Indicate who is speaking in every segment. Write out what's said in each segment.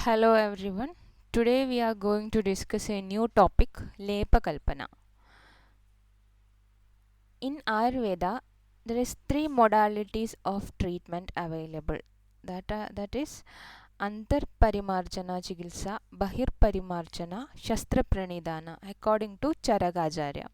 Speaker 1: Hello everyone. Today we are going to discuss a new topic, Lepa Kalpana. In Ayurveda, there is three modalities of treatment available. That is Antar Parimarjana Chikitsa, Bahir Parimarjana, Shastra Pranidhana according to Charagacharya.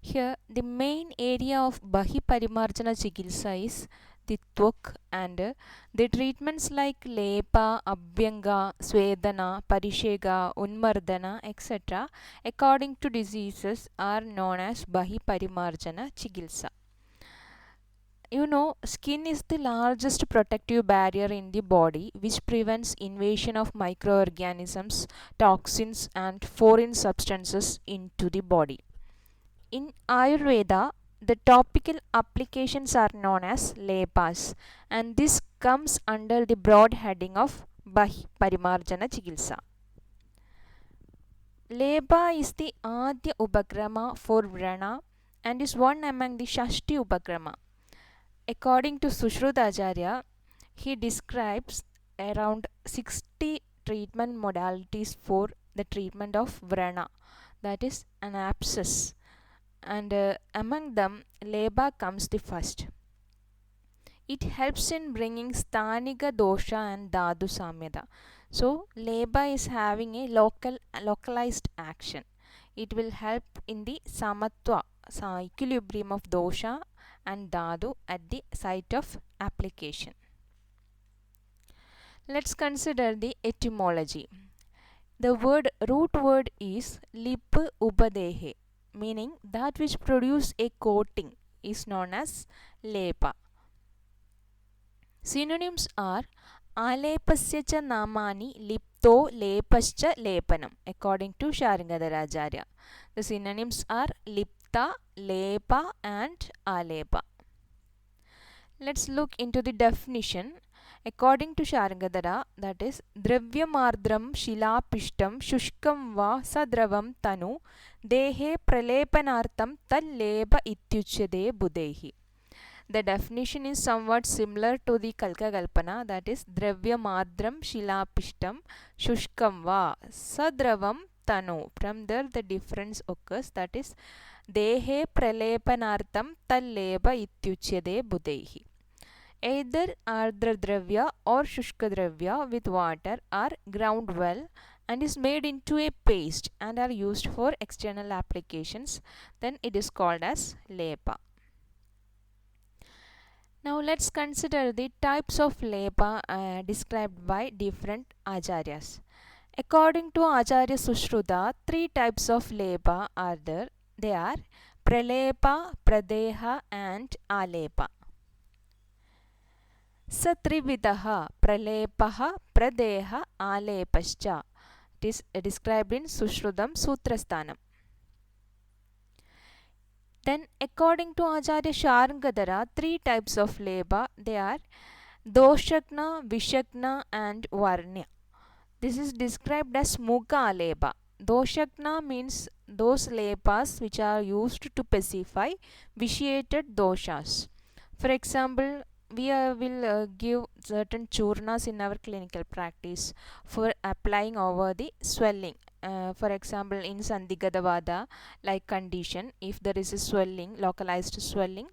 Speaker 1: Here, the main area of Bahi Parimarjana Chikitsa is the Twak and the treatments like Lepa, Abhyanga, Swedana, Parishega, Unmardana, etc. according to diseases are known as Bahi Parimarjana Chikitsa. You know, skin is the largest protective barrier in the body which prevents invasion of microorganisms, toxins and foreign substances into the body. In Ayurveda, the topical applications are known as lepas, and this comes under the broad heading of Bahi Parimarjana Chikitsa. Lepa is the Adya Upakrama for Vrana and is one among the Shashti Upakrama. According to Sushruta, he describes around 60 treatment modalities for the treatment of Vrana, that is an abscess, and among them Lepa comes the first. It helps in bringing Sthanika dosha and Dhatu samyata. So Lepa is having a localized action. It will help in the samatwa, equilibrium of dosha and Dhatu at the site of application. Let's consider the etymology. The root word is lip upadehe, meaning that which produce a coating is known as lepa. Synonyms are alepasya cha namani lipto lepascha lepanam according to Sharangadharacharya. The synonyms are lipta, lepa and alepa. Let's look into the definition. According to Sharangadhara, that is Dravyamardram Shilapishtam Shushkam Va Sadravam Tanu Dehe Pralepanartham Tallepa Ityuchade Budehi. The definition is somewhat similar to the Kalka Kalpana, that is Dravyamardram Shilapishtam Shushkam Va Sadravam Tanu. From there the difference occurs, that is Dehe Pralepanartham Tallepa Ityuchade Budehi. Either Ardra Dravya or Shushka Dravya with water are ground well and is made into a paste and are used for external applications, then it is called as lepa. Now let's consider the types of lepa described by different acharyas. According to Acharya Sushruta, three types of lepa are there. They are pralepa, pradeha and alepa. Satrividaha pralepaha pradeha alepascha. It is described in Sushrutam Sutrasthanam. Then according to Acharya Sharangadhara, three types of lepa, they are doshakna, vishakna and varnya. This is described as mukha alepa. Doshakna means those lepas which are used to pacify vitiated doshas. For example, we will give certain churnas in our clinical practice for applying over the swelling. For example, in Sandhigatavada like condition, if there is a swelling, localized swelling,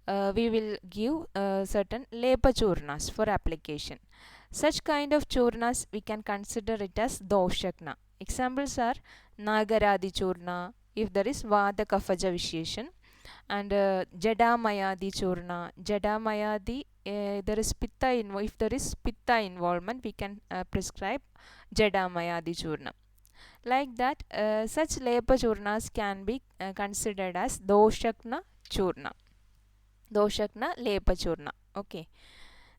Speaker 1: we will give certain lepa churnas for application. Such kind of churnas we can consider it as doshakna. Examples are Nagaradi churna if there is Vata Kafaja Visheshan, and Jadamayadi churna. Jadamayadi, there is pitta if there is pitta involvement, we can prescribe Jadamayadi churna. Like that, such lepa churnas can be considered as doshakna churna. Doshakna lepa churna. Okay.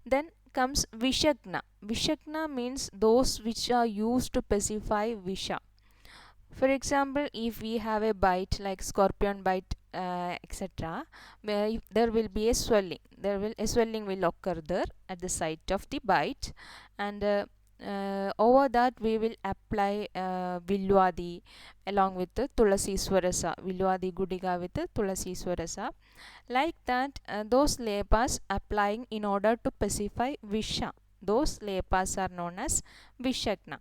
Speaker 1: Then comes vishakna. Vishakna means those which are used to pacify visha. For example, if we have a bite like scorpion bite, etc., there will be a swelling. A swelling will occur there at the site of the bite, and over that we will apply Vilwadi along with the Tulasi Swarasa. Vilwadi Gudiga with the Tulasi Swarasa. Like that, those lepas applying in order to pacify visha. Those lepas are known as Vishakna.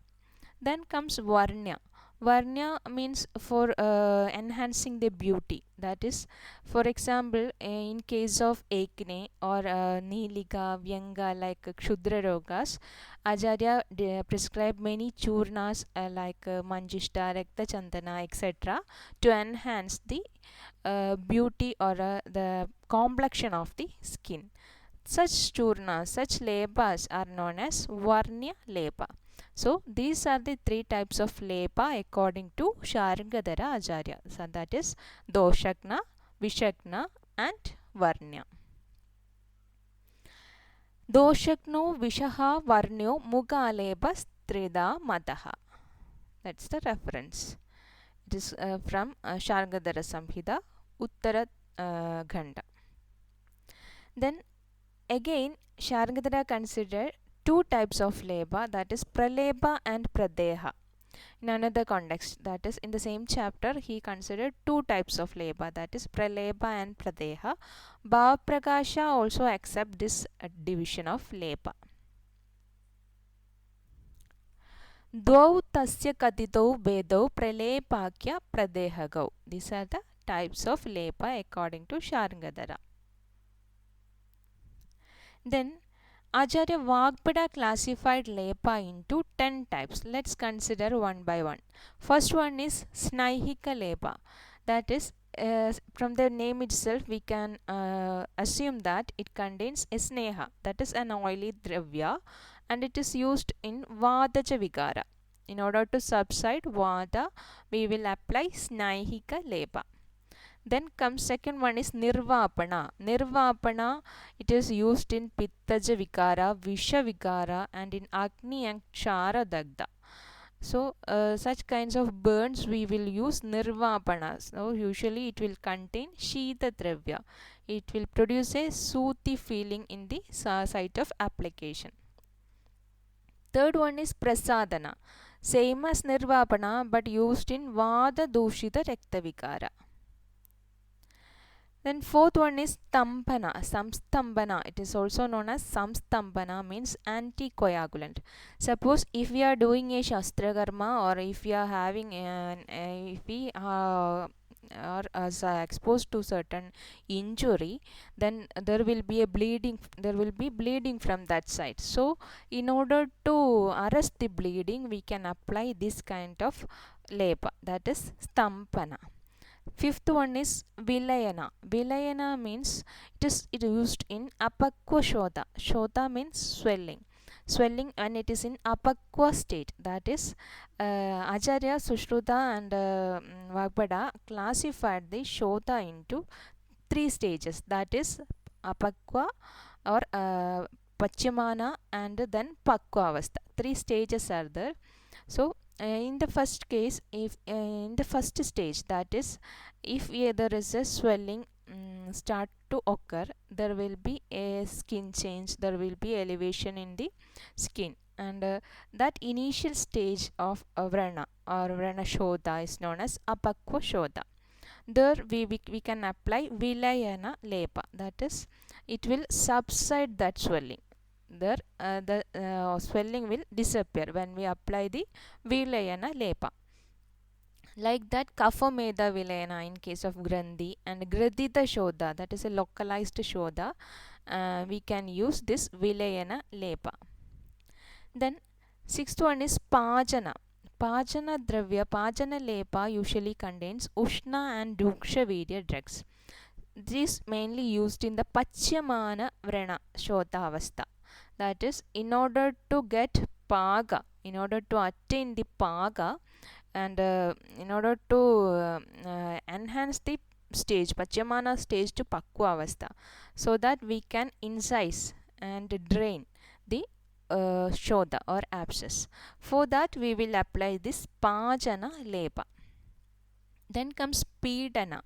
Speaker 1: Then comes Varnya. Varnya means for enhancing the beauty. That is, for example, in case of acne or Nilika, Vyanga like Kshudra Rogas, Acharya prescribed many churnas like Manjishta, Rakta Chandana, etc. to enhance the beauty or the complexion of the skin. Such churnas, such lepas are known as Varnya lepa. So these are the three types of lepa according to Sharangadhara Acharya. So that is Doshakna, Vishakna and Varnya. Doshakno Vishaha Varnyo Mugalebas Trida Mataha. That's the reference. It is from Sharangadhara Samhita, Uttara Khanda. Then again, Sharangadhara considered two types of leba, that is praleba and pradeha. In another context, that is in the same chapter, he considered two types of leba, that is praleba and pradeha. Bhavaprakasha also accept this division of leba. Dvau tasya katitau vedau pralepakya pradehagau. These are the types of leba according to Sharangadhara. Then Acharya Vagpada classified lepa into 10 types. Let's consider one by one. First one is Snaihika lepa. That is, from the name itself, we can assume that it contains a sneha, that is an oily dravya, and it is used in Vadaja Vigara. In order to subside Vada, we will apply Snaihika lepa. Then comes second one is Nirvapana. Nirvapana, it is used in Pittaja Vikara, Visha Vikara and in Agni and Kshara Dagda. So such kinds of burns we will use Nirvapana. So usually it will contain Shita Dravya. It will produce a sooty feeling in the site of application. Third one is Prasadana. Same as Nirvapana but used in Vada Dushita Rakta Vikara. Then fourth one is Stampana, Samstambana. It is also known as Samstambana, means anticoagulant. Suppose if we are doing a Shastra Karma or if we are having if we are exposed to certain injury, then there will be bleeding from that side. So in order to arrest the bleeding, we can apply this kind of lepa, that is Stampana. Fifth one is Vilayana. Vilayana means it is used in Apakwa Shota. Shota means swelling. Swelling when it is in Apakwa state. That is, Acharya, Sushruta and Vagpada classified the Shota into three stages. That is Apakwa or Pachyamana and then Pakwa Avastha. Three stages are there. So in the first case, if in the first stage, that is, if there is a swelling start to occur, there will be a skin change, there will be elevation in the skin, and that initial stage of vrana or vrana shodha is known as apakwa shodha. There we can apply vilayana lepa, that is, it will subside that swelling. There the swelling will disappear when we apply the Vilayana lepa. Like that, Kaphameda Vilayana in case of Grandhi and Gradita Shodha, that is a localized Shodha, we can use this Vilayana lepa. Then sixth one is Pajana. Pajana Dravya, Pajana lepa usually contains Ushna and Duksha Virya drugs. This mainly used in the Pachyamana Vrana Shodha Avastha. That is, in order to get paga, in order to attain the paga, and in order to enhance the stage, Pachyamana stage to Pakwa Avastha, so that we can incise and drain the Shodha or abscess. For that, we will apply this Pajana lepa. Then comes Pidana.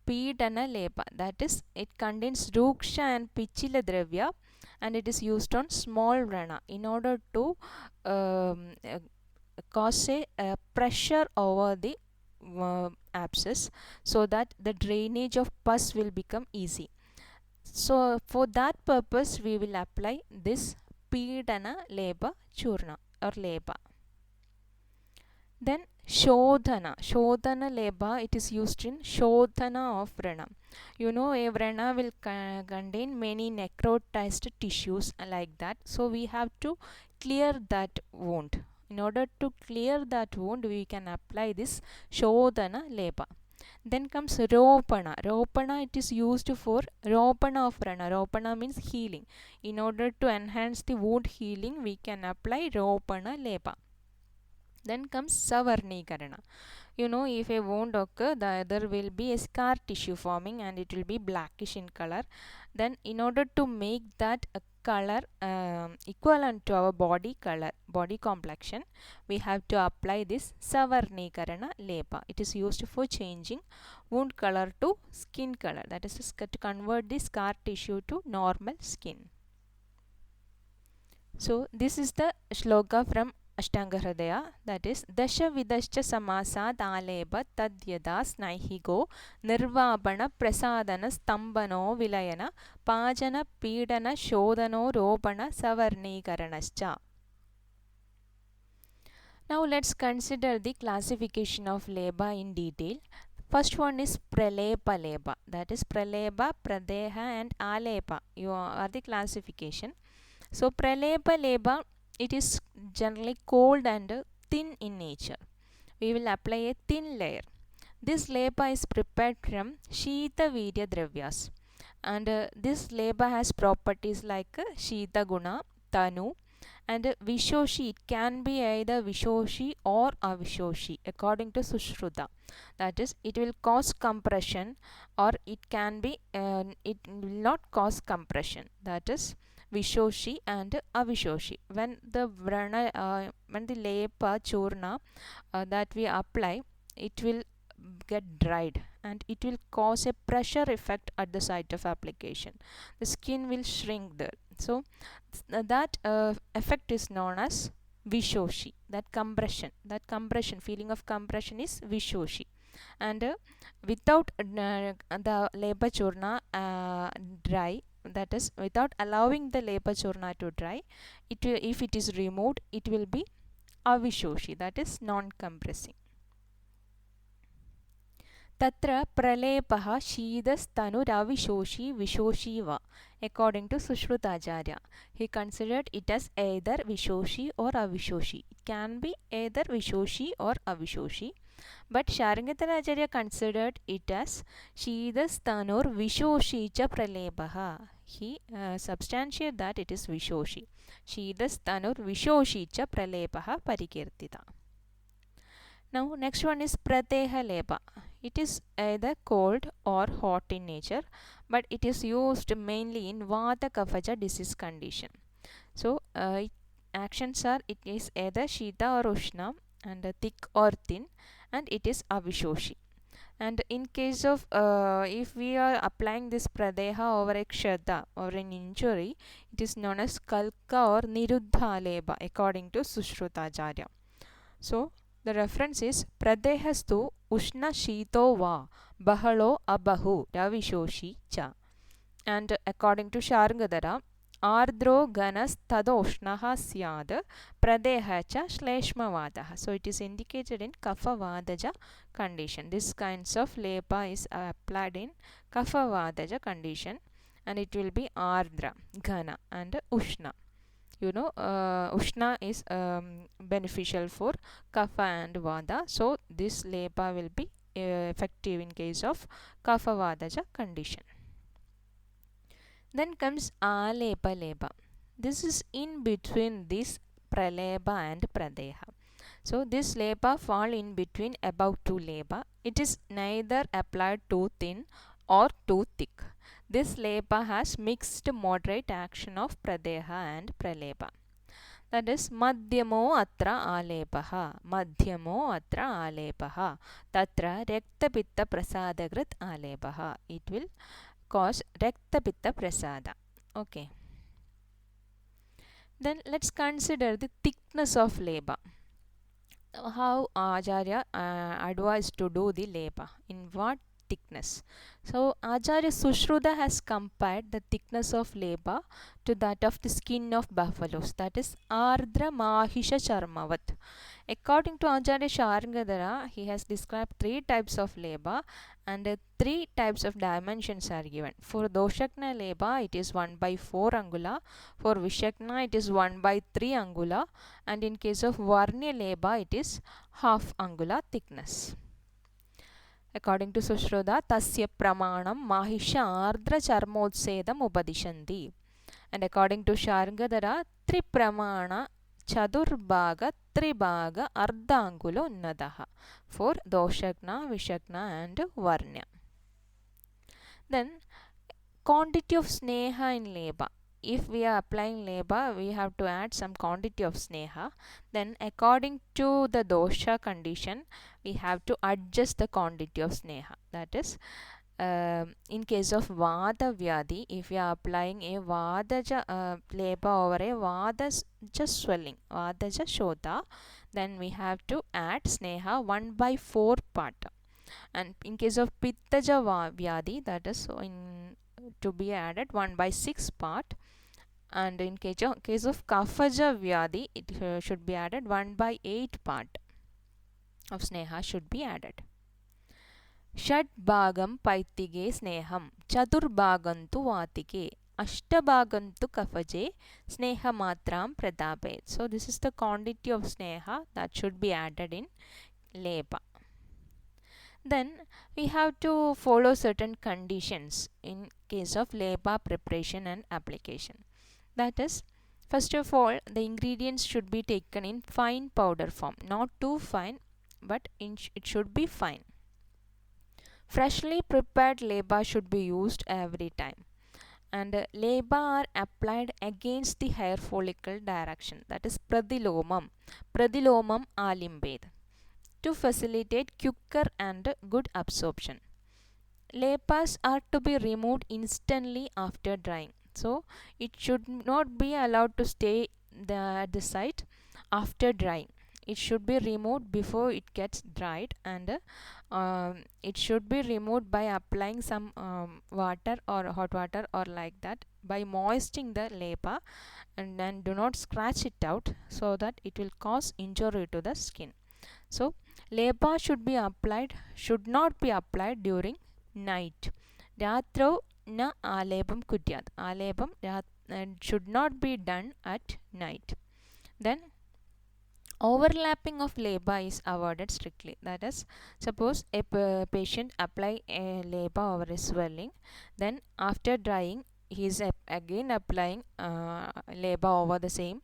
Speaker 1: Pidana lepa, that is, it contains Ruksha and Pichila Dravya, and it is used on small vrana in order to cause a pressure over the abscess, so that the drainage of pus will become easy. So for that purpose, we will apply this Pidana Leba Churna or Leba. Then Shodhana. Shodhana Leba, it is used in Shodhana of Vrana. You know, a Vrana will contain many necrotized tissues like that. So we have to clear that wound. In order to clear that wound, we can apply this Shodhana Leba. Then comes Ropana. Ropana, it is used for Ropana of Vrana. Ropana means healing. In order to enhance the wound healing, we can apply Ropana Leba. Then comes Savarnikarana. You know, if a wound occurs, there will be a scar tissue forming and it will be blackish in color. Then in order to make that a color equivalent to our body color, body complexion, we have to apply this Savarnikarana Leba. It is used for changing wound color to skin color. That is to convert the scar tissue to normal skin. So this is the shloka from Ashtanga Hridaya, that is Dasha Vidascha Samasad Aleba Tadyada Snaihigo Nirvabana Prasadana Stambano Vilayana Pajana Pidana Shodhano Ropana Savarnikaranascha. Now let's consider the classification of leba in detail. First one is Pralepa leba, that is Praleba, Pradeha and Alepa. You are the classification. So Pralepa leba, it is generally cold and thin in nature. We will apply a thin layer. This leba is prepared from Shita Virya Dravyas. And this leba has properties like Shita Guna, Tanu, and Vishoshi. It can be either Vishoshi or Avishoshi according to Sushruta. That is, it will cause compression or it can be, it will not cause compression. That is Vishoshi and Avishoshi. When the Lepa Churna that we apply, it will get dried and it will cause a pressure effect at the site of application. The skin will shrink there. So that effect is known as Vishoshi. That compression, feeling of compression is Vishoshi. And without the Lepa Churna dry, that is without allowing the Lepa Churna to dry, if it is removed, it will be Avishoshi, that is non-compressing. Tatra Pralepaha Shidastanu-ravishoshi Vishoshi va, according to Sushrutacharya. He considered it as either Vishoshi or Avishoshi. It can be either Vishoshi or Avishoshi. But Sharangatharacharya considered it as Shidastanur Vishoshi cha Pralepaha. He substantiated that it is Vishoshi. Shidastanur Vishoshi cha Pralepaha Parikirtita. Now next one is Prateha Leba. It is either cold or hot in nature, but it is used mainly in Vata Kapha disease condition. So actions are, it is either Shita or Ushna and thick or thin, and it is Avishoshi. And in case of if we are applying this Pradeha over a Kshata or an injury, it is known as Kalka or Niruddha Leba according to Sushrutacharya. So the reference is Pradehastu Ushna Shito va Bahalo Abahu Ravishoshi cha. And according to Sharangadhara, Ardro Ganas Tadoshnaha Syad Pradeha cha Shleshmavadaha. So it is indicated in Kapha Vadaja condition. This kinds of leba is applied in Kapha Vadaja condition, and it will be Ardra, Gana and Ushna. You know, Ushna is beneficial for Kapha and Vada. So this leba will be effective in case of Kapha Vadaja condition. Then comes Alepa leba. This is in between this Praleba and Pradeha. So this leba fall in between above two leba. It is neither applied too thin or too thick. This leba has mixed moderate action of Pradeha and Praleba. That is Madhyamo atra alepaha. Madhyamo atra alepaha. Tatra Rekta Pitta Prasadagrit alepaha. It will cause Rekta Pitta Prasada. Okay. Then let's consider the thickness of leba. How Acharya advised to do the leba. In what thickness. So Acharya Sushruta has compared the thickness of leba to that of the skin of buffaloes, that is Ardra Mahisha Charmavat. According to Acharya Sharangadhara, he has described three types of leba, and three types of dimensions are given. For Doshakna leba, it is 1 by 4 angula. For Vishakna, it is 1 by 3 angula. And in case of Varnya leba, it is half angula thickness. According to Sushruta, Tasya Pramanam Mahisha Ardra Charmotsedam Upadishanti. And according to Sharangadhara, Tripramana Chadurbhaga Tribhaga Ardhangulo Unnadaha for Doshakna, Vishakna and Varnya. Then quantity of sneha in leba. If we are applying leba, we have to add some quantity of sneha. Then according to the dosha condition, we have to adjust the quantity of sneha. That is, in case of Vada Vyadi, if we are applying a Vadaja leba over a Vadaja swelling, Vadaja Shodha, then we have to add sneha 1 by 4 part. And in case of Pittaja Vyadi, that is to be added 1 by 6 part. And in case of Kaphaja Vyadi, it should be added 1 by 8 part of sneha should be added. Shad Bhagam Paitige Sneham Chadurbhagantu Vatike Ashtabhagantu Kafaje Sneha Matram Pradape. So this is the quantity of sneha that should be added in leba. Then we have to follow certain conditions in case of leba preparation and application. That is, first of all, the ingredients should be taken in fine powder form, not too fine, but it should be fine. Freshly prepared leba should be used every time. And leba are applied against the hair follicle direction, that is Pradilomam Alimbed, to facilitate quicker and good absorption. Lebas are to be removed instantly after drying. So it should not be allowed to stay at the site after drying. It should be removed before it gets dried, and it should be removed by applying some water or hot water or like that, by moistening the leba, and then do not scratch it out so that it will cause injury to the skin. So leba should not be applied during night. Ratrau na alebam kudyat. Alebam should not be done at night. Then overlapping of leba is avoided strictly. That is, suppose a patient apply a leba over a swelling, then after drying he is again applying leba over the same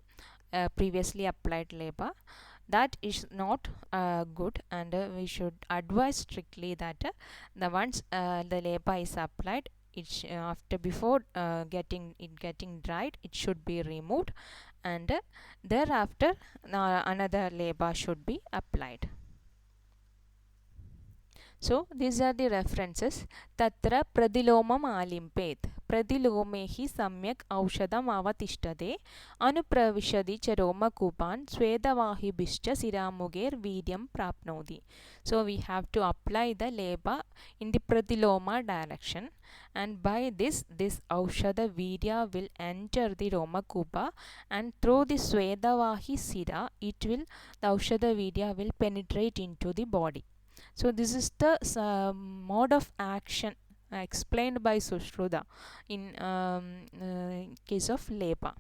Speaker 1: previously applied leba. That is not good, and we should advise strictly that the once the leba is applied, before getting dried, it should be removed, and thereafter another leba should be applied. So these are the references. Tatra pradilomam alimpet. Pradilomehi samyak aushadam avatishtade. Anupravishadi charoma kupan. Swedavahibhischa siramuger vidyam prapnodi. So we have to apply the leba in the pradiloma direction, and by this aushada vidya will enter the romakupa, and through the swedavahi sira, the aushada vidya will penetrate into the body. So this is the mode of action explained by Sushruta in case of leba.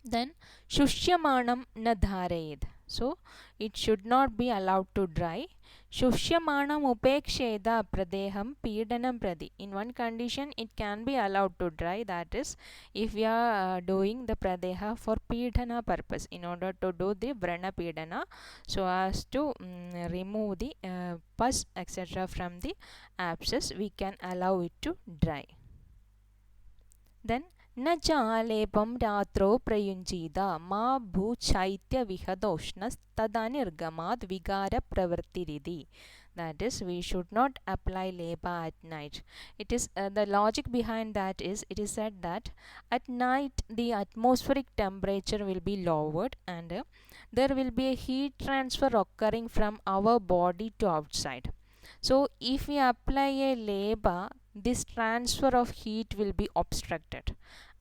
Speaker 1: Then Shushyamanam na dharayed. So it should not be allowed to dry. Shushyamanam upeksheda pradeham pidanam pradi. In one condition it can be allowed to dry, that is if we are doing the pradeha for pidana purpose, in order to do the vrana pidana, so as to remove the pus etc. from the abscess, we can allow it to dry. Then न च आलेपं रात्रौ प्रयुञ्जीत मा भूचैत्यविहदोष्णस्तदनिर्गमाद् विकारप्रवृत्तिरिति. That is, we should not apply leba at night. It is the logic behind that is, it is said that at night the atmospheric temperature will be lowered, and there will be a heat transfer occurring from our body to outside. So if we apply a LEBA, this transfer of heat will be obstructed,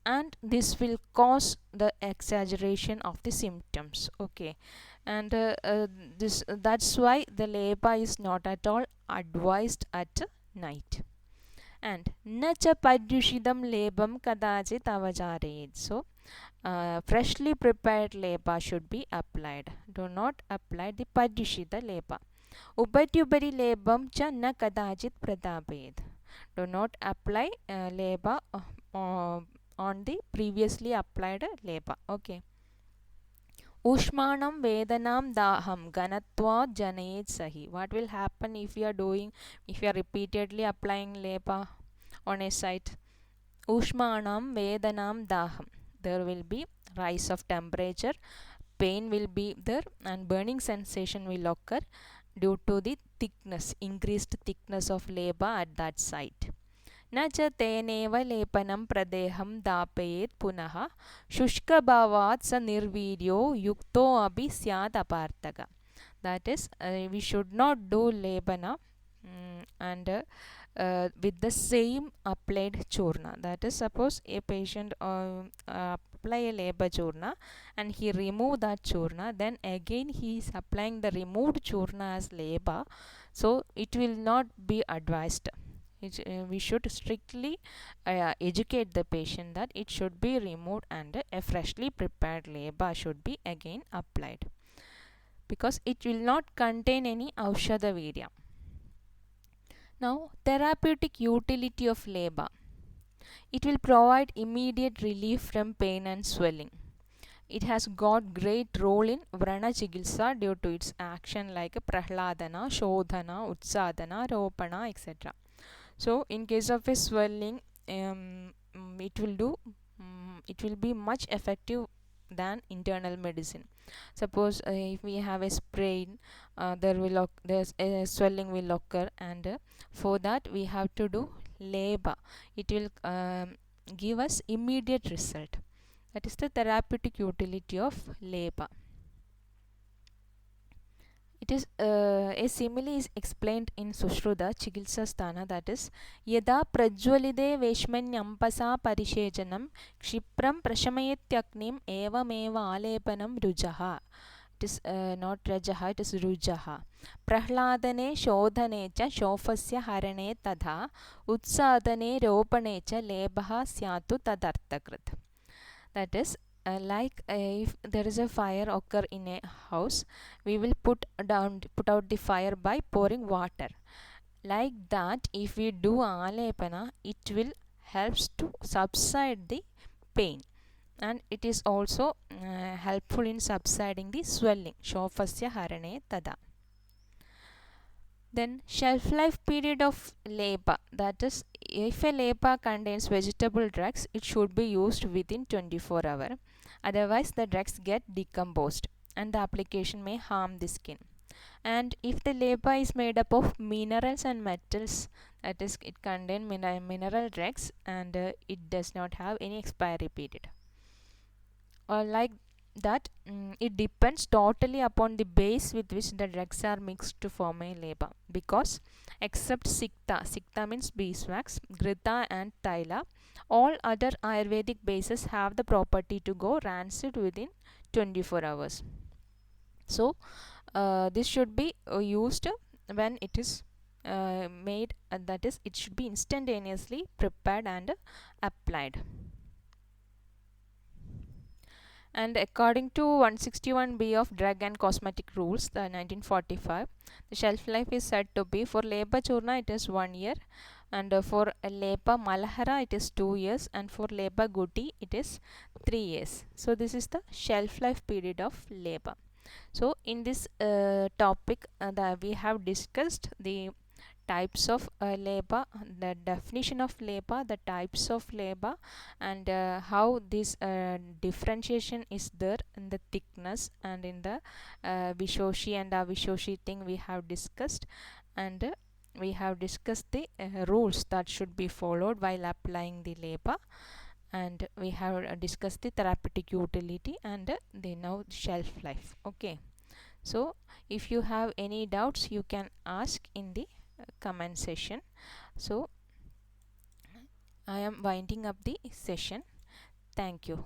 Speaker 1: and this will cause the exaggeration of the symptoms. Okay, and this that's why the LEBA is not at all advised at night. And na cha paryushidam lebam kadachit avajarayet. So freshly prepared leba should be applied. Do not apply the paryushida leba. Upatyupari lebam cha na kadachit pradapayet. Do not apply leba on the previously applied leba. Okay. Ushmanam Vedanam Daham Ganatva Janayet Sahi. What will happen if you are repeatedly applying leba on a site? Ushmanam Vedanam Daham. There will be rise of temperature, pain will be there, and burning sensation will occur due to the thickness, increased thickness of leba at that site. न च तेनेव लेपनं प्रदेहं दापयेत् पुनः शुष्कभावात् स निर्वीर्यो युक्तो अपि स्यात् अपार्थः. That is, we should not do lebana and with the same applied churna. That is, suppose a patient apply a leba churna and he remove that churna, then again he is applying the removed churna as leba, so it will not be advised. We should strictly educate the patient that it should be removed and a freshly prepared leba should be again applied, because it will not contain any aushadha virya. Now, therapeutic utility of leba. It will provide immediate relief from pain and swelling. It has got great role in Vrana Chikitsa due to its action like Prahladana, Shodhana, Utsadana, Ropana, etc. So in case of a swelling, it will be much effective than internal medicine. Suppose if we have a sprain, there's a swelling will occur, and for that we have to do leba. It will give us immediate result. That is the therapeutic utility of leba. It is a simile is explained in Sushruta Chikitsa Sthana, that is Yada prajwalide veshmanyampasa parishejanam kshipram prashamayethyaknim evameva alepanam rujaha. It is not rajaha, it is rujaha. Prahladane shodhane cha shofasya harane tadha utsadane ropane cha lebaha syatu tadarthakrit. That is, like if there is a fire occur in a house, we will put out the fire by pouring water. Like that, if we do alepana, it will helps to subside the pain, and it is also helpful in subsiding the swelling. Shofasya harane tada. Then shelf life period of leba, that is, if a leba contains vegetable drugs, it should be used within 24 hours. Otherwise the drugs get decomposed and the application may harm the skin. And if the leba is made up of minerals and metals, that is, it contains mineral drugs, and it does not have any expiry period. Or like that, it depends totally upon the base with which the drugs are mixed to form a leba, because except sikta means beeswax, grita and thyla, all other Ayurvedic bases have the property to go rancid within 24 hours. So this should be used when it is made, that is, it should be instantaneously prepared and applied. And according to 161B of Drug and Cosmetic Rules, the 1945, the shelf life is said to be, for leba churna it is 1 year, and for leba malahara it is 2 years, and for leba guti it is 3 years. So this is the shelf life period of leba. So in this topic we have discussed the types of leba, the definition of leba, the types of leba, and how this differentiation is there in the thickness and in the vishoshi and avishoshi thing we have discussed, and we have discussed the rules that should be followed while applying the leba, and we have discussed the therapeutic utility and the now shelf life. Okay, so if you have any doubts, you can ask in the comment session. So I am winding up the session. Thank you.